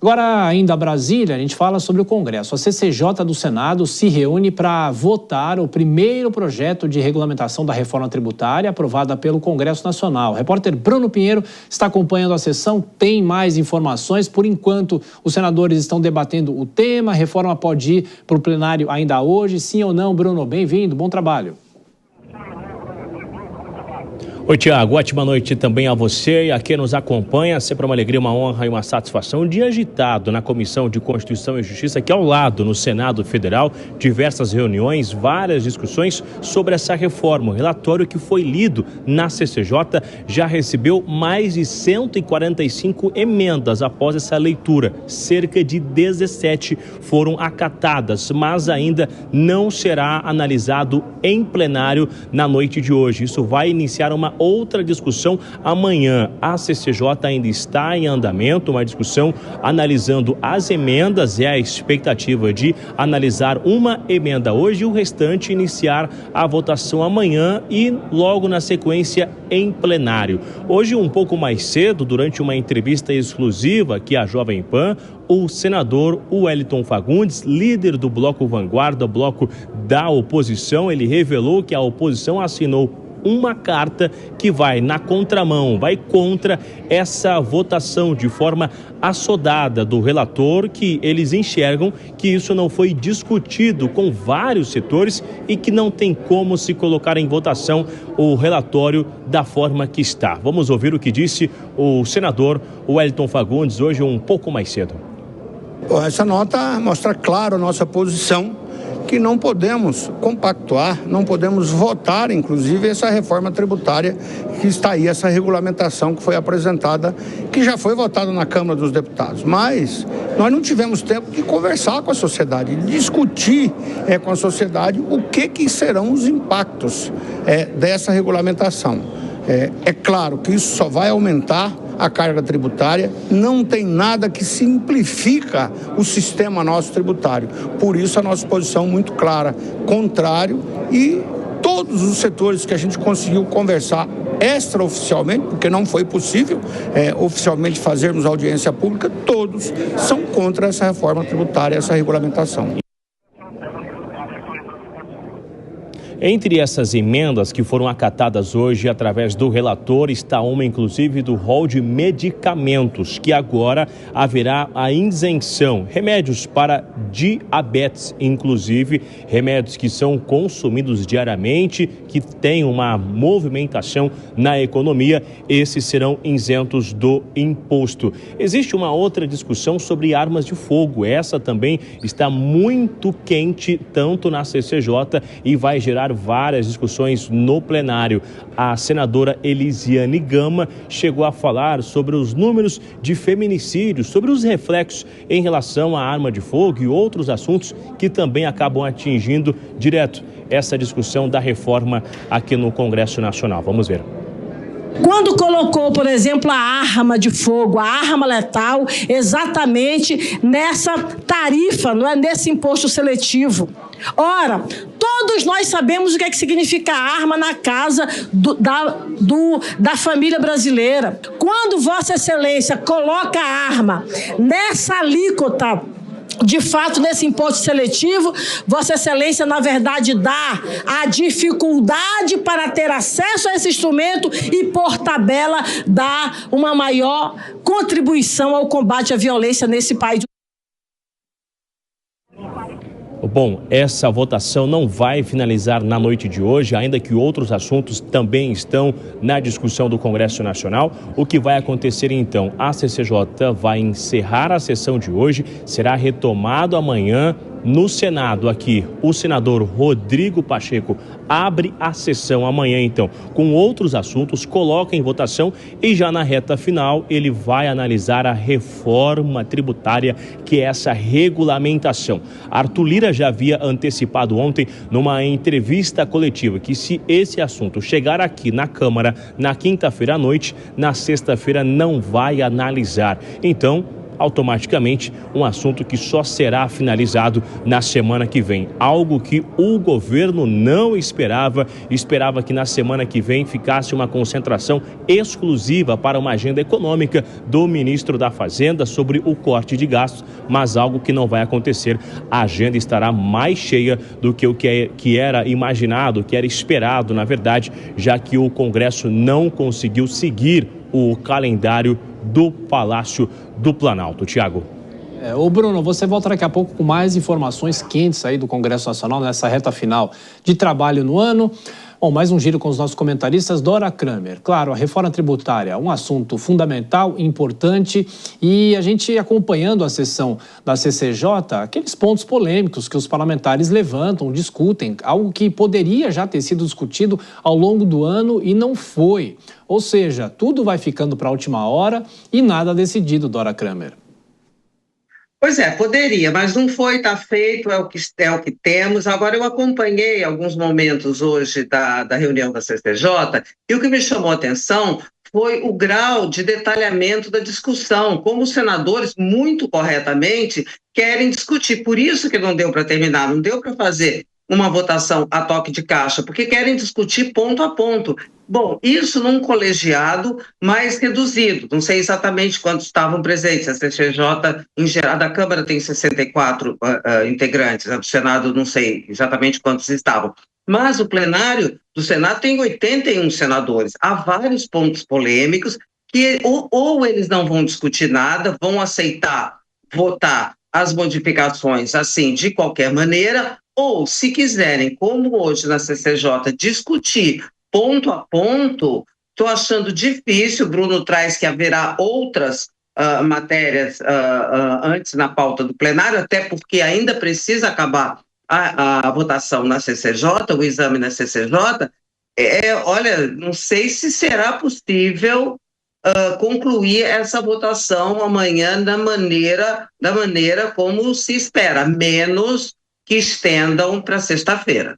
Agora, ainda a Brasília, a gente fala sobre o Congresso. A CCJ do Senado se reúne para votar o primeiro projeto de regulamentação da reforma tributária aprovada pelo Congresso Nacional. O repórter Bruno Pinheiro está acompanhando a sessão, tem mais informações. Por enquanto, os senadores estão debatendo o tema. A reforma pode ir para o plenário ainda hoje, sim ou não? Bruno, bem-vindo, bom trabalho. Oi, Tiago, ótima noite também a você e a quem nos acompanha. Sempre uma alegria, uma honra e uma satisfação. Um dia agitado na Comissão de Constituição e Justiça, aqui ao lado, no Senado Federal. Diversas reuniões, várias discussões sobre essa reforma. O relatório que foi lido na CCJ já recebeu mais de 145 emendas após essa leitura. Cerca de 17 foram acatadas, mas ainda não será analisado em plenário na noite de hoje. Isso vai iniciar uma outra discussão amanhã. A CCJ ainda está em andamento, uma discussão analisando as emendas. É a expectativa de analisar uma emenda hoje e o restante iniciar a votação amanhã e logo na sequência em plenário. Hoje, um pouco mais cedo, durante uma entrevista exclusiva aqui à Jovem Pan, o senador Wellington Fagundes, líder do Bloco Vanguarda, bloco da oposição, ele revelou que a oposição assinou uma carta que vai na contramão, vai contra essa votação de forma assodada do relator, que eles enxergam que isso não foi discutido com vários setores e que não tem como se colocar em votação o relatório da forma que está. Vamos ouvir o que disse o senador Wellington Fagundes hoje um pouco mais cedo. Essa nota mostra claro a nossa posição, que não podemos compactuar, não podemos votar, inclusive, essa reforma tributária que está aí, essa regulamentação que foi apresentada, que já foi votada na Câmara dos Deputados. Mas nós não tivemos tempo de conversar com a sociedade, de discutir com a sociedade o que serão os impactos dessa regulamentação. É claro que isso só vai aumentar a carga tributária, não tem nada que simplifica o sistema nosso tributário. Por isso a nossa posição muito clara, contrário, e todos os setores que a gente conseguiu conversar extraoficialmente, porque não foi possível oficialmente fazermos audiência pública, todos são contra essa reforma tributária, essa regulamentação. Entre essas emendas que foram acatadas hoje através do relator está uma, inclusive, do rol de medicamentos, que agora haverá a isenção. Remédios para diabetes, inclusive, remédios que são consumidos diariamente, que têm uma movimentação na economia, esses serão isentos do imposto. Existe uma outra discussão sobre armas de fogo. Essa também está muito quente, tanto na CCJ, e vai gerar várias discussões no plenário. A senadora Elisiane Gama chegou a falar sobre os números de feminicídios, sobre os reflexos em relação à arma de fogo e outros assuntos que também acabam atingindo direto essa discussão da reforma aqui no Congresso Nacional. Vamos ver. Quando colocou, por exemplo, a arma de fogo, a arma letal, exatamente nessa tarifa, não é, nesse imposto seletivo. Ora, todos nós sabemos o que significa arma na casa da família brasileira. Quando Vossa Excelência coloca a arma nessa alíquota, de fato, nesse imposto seletivo, Vossa Excelência, na verdade, dá a dificuldade para ter acesso a esse instrumento e, por tabela, dá uma maior contribuição ao combate à violência nesse país. Bom, essa votação não vai finalizar na noite de hoje, ainda que outros assuntos também estão na discussão do Congresso Nacional. O que vai acontecer então? A CCJ vai encerrar a sessão de hoje, será retomado amanhã no Senado. Aqui, o senador Rodrigo Pacheco abre a sessão amanhã, então, com outros assuntos, coloca em votação e já na reta final ele vai analisar a reforma tributária, que é essa regulamentação. Arthur Lira já havia antecipado ontem numa entrevista coletiva que, se esse assunto chegar aqui na Câmara na quinta-feira à noite, na sexta-feira não vai analisar. Então, automaticamente um assunto que só será finalizado na semana que vem. Algo que o governo não esperava que na semana que vem ficasse uma concentração exclusiva para uma agenda econômica do ministro da Fazenda sobre o corte de gastos, mas algo que não vai acontecer. A agenda estará mais cheia do que o que era imaginado, que era esperado, na verdade, já que o Congresso não conseguiu seguir o calendário do Palácio do Planalto. Tiago. Ô Bruno, você volta daqui a pouco com mais informações quentes aí do Congresso Nacional nessa reta final de trabalho no ano. Bom, mais um giro com os nossos comentaristas. Dora Kramer, claro, a reforma tributária, um assunto fundamental, importante, e a gente acompanhando a sessão da CCJ, aqueles pontos polêmicos que os parlamentares levantam, discutem, algo que poderia já ter sido discutido ao longo do ano e não foi. Ou seja, tudo vai ficando para a última hora e nada decidido, Dora Kramer. Pois é, poderia, mas não foi, está feito, é o que temos. Agora, eu acompanhei alguns momentos hoje da reunião da CCJ e o que me chamou a atenção foi o grau de detalhamento da discussão, como os senadores, muito corretamente, querem discutir. Por isso que não deu para terminar, não deu para fazer uma votação a toque de caixa, porque querem discutir ponto a ponto. Bom, isso num colegiado mais reduzido, não sei exatamente quantos estavam presentes, a CCJ, em geral, da Câmara tem 64 integrantes, a do Senado não sei exatamente quantos estavam, mas o plenário do Senado tem 81 senadores, há vários pontos polêmicos que ou eles não vão discutir nada, vão aceitar votar as modificações assim de qualquer maneira, ou se quiserem, como hoje na CCJ, discutir ponto a ponto, estou achando difícil. O Bruno traz que haverá outras matérias antes na pauta do plenário, até porque ainda precisa acabar a votação na CCJ, o exame na CCJ. Olha, não sei se será possível concluir essa votação amanhã da maneira como se espera, menos que estendam para sexta-feira.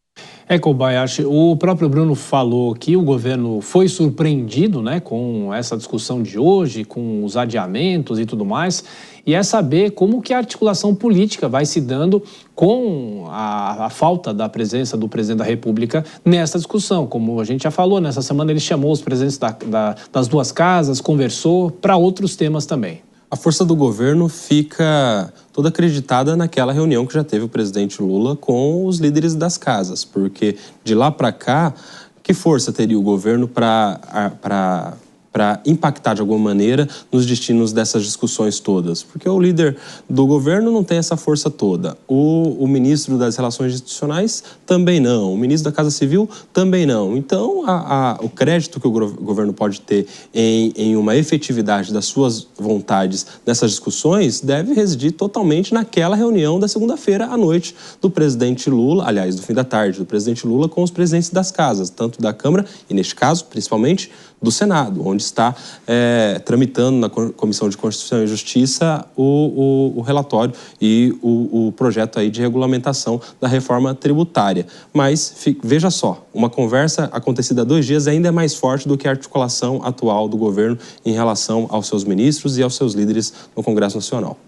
Kobayashi, o próprio Bruno falou que o governo foi surpreendido, né, com essa discussão de hoje, com os adiamentos e tudo mais, e é saber como que a articulação política vai se dando com a falta da presença do presidente da República nessa discussão. Como a gente já falou, nessa semana ele chamou os presidentes das duas casas, conversou para outros temas também. A força do governo fica toda acreditada naquela reunião que já teve o presidente Lula com os líderes das casas, porque de lá para cá, que força teria o governo para impactar de alguma maneira nos destinos dessas discussões todas? Porque o líder do governo não tem essa força toda, o ministro das Relações Institucionais também não, o ministro da Casa Civil também não. Então, o crédito que o governo pode ter em uma efetividade das suas vontades nessas discussões deve residir totalmente naquela reunião da segunda-feira à noite do presidente Lula, aliás, do fim da tarde, do presidente Lula com os presidentes das casas, tanto da Câmara e, neste caso, principalmente, do Senado, onde está tramitando na Comissão de Constituição e Justiça o relatório e o projeto aí de regulamentação da reforma tributária. Mas, veja só, uma conversa acontecida há 2 dias ainda é mais forte do que a articulação atual do governo em relação aos seus ministros e aos seus líderes no Congresso Nacional.